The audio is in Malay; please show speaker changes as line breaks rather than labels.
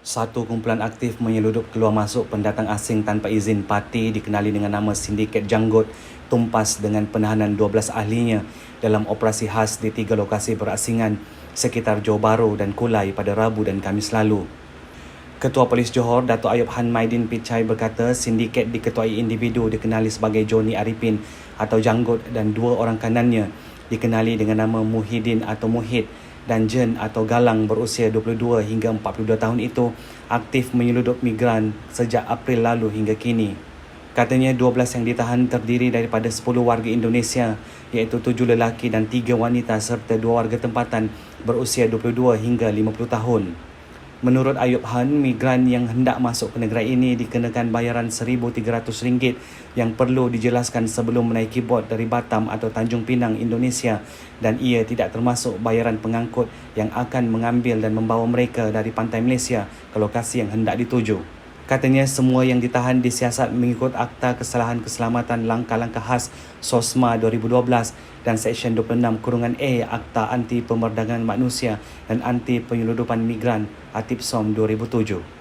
Satu kumpulan aktif menyeludup keluar masuk pendatang asing tanpa izin parti dikenali dengan nama Sindiket Janggut tumpas dengan penahanan 12 ahlinya dalam operasi khas di 3 lokasi berasingan sekitar Johor Bahru dan Kulai pada Rabu dan Khamis lalu. Ketua Polis Johor, Datuk Ayub Han Maidin Pichai berkata sindiket diketuai individu dikenali sebagai Joni Arifin atau Janggut dan 2 orang kanannya dikenali dengan nama Muhyiddin atau Muhid dan Jen atau Galang berusia 22 hingga 42 tahun itu aktif menyeludup migran sejak April lalu hingga kini. Katanya 12 yang ditahan terdiri daripada 10 warga Indonesia iaitu 7 lelaki dan 3 wanita serta 2 warga tempatan berusia 22 hingga 50 tahun. Menurut Ayub Han, migran yang hendak masuk ke negara ini dikenakan bayaran RM1,300 yang perlu dijelaskan sebelum menaiki bot dari Batam atau Tanjung Pinang, Indonesia dan ia tidak termasuk bayaran pengangkut yang akan mengambil dan membawa mereka dari pantai Malaysia ke lokasi yang hendak dituju. Katanya semua yang ditahan disiasat mengikut Akta Kesalahan Keselamatan Langkah-Langkah Khas SOSMA 2012 dan Seksyen 26(A) Akta Anti Pemerdagangan Manusia dan Anti Penyeludupan Migran ATIPSOM 2007.